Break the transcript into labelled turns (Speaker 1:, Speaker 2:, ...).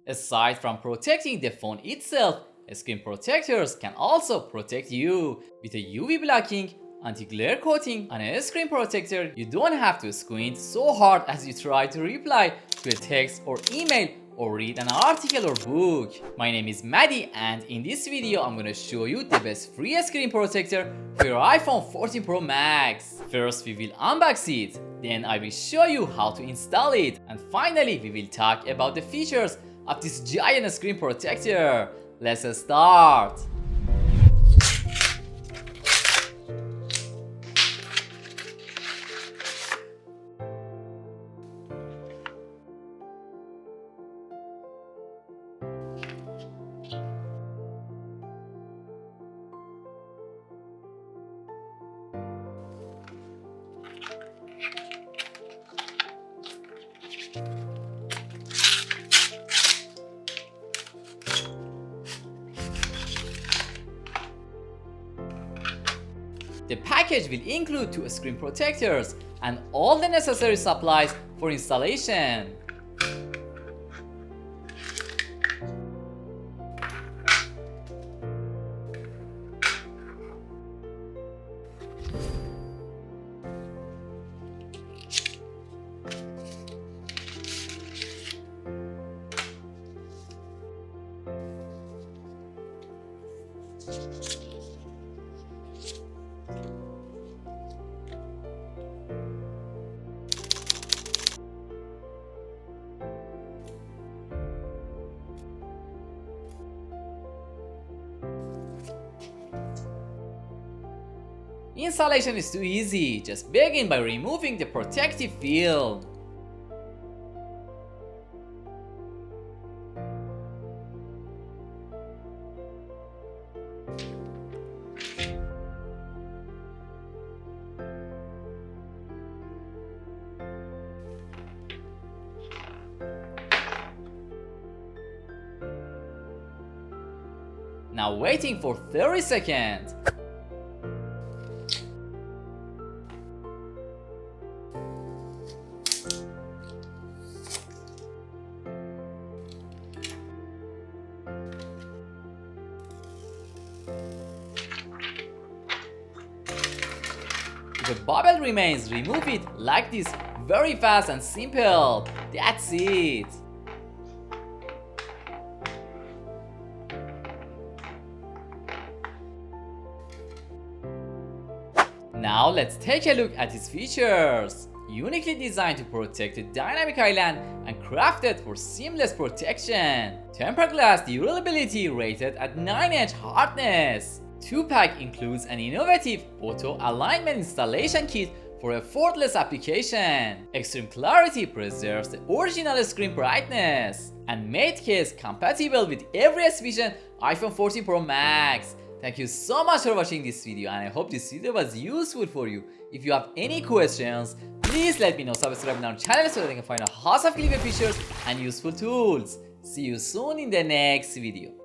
Speaker 1: Aside from protecting the phone itself, screen protectors can also protect you. With a UV blocking anti-glare coating on a screen protector, you don't have to squint so hard as you try to reply to a text or email or read an article or book. My name is Maddie, and in this video I'm gonna show you the best free screen protector for your iPhone 14 Pro Max. First we will unbox it, then I will show you how to install it, and finally we will talk about the features of this giant screen protector. Let's start. The package will include 2 screen protectors and all the necessary supplies for installation. Installation is too easy, just begin by removing the protective film. Now waiting for 30 seconds. If a bubble remains, remove it like this, very fast and simple. That's it. Now let's take a look at its features. Uniquely designed to protect a dynamic island and crafted for seamless protection. Tempered glass durability rated at 9-inch hardness. 2-pack includes an innovative auto alignment installation kit for effortless application. Extreme clarity preserves the original screen brightness. And mate case compatible with every Spigen iPhone 14 Pro Max. Thank you so much for watching this video, and I hope this video was useful for you. If you have any questions, please let me know. Subscribe to our channel so that you can find a host of clever features and useful tools. See you soon in the next video.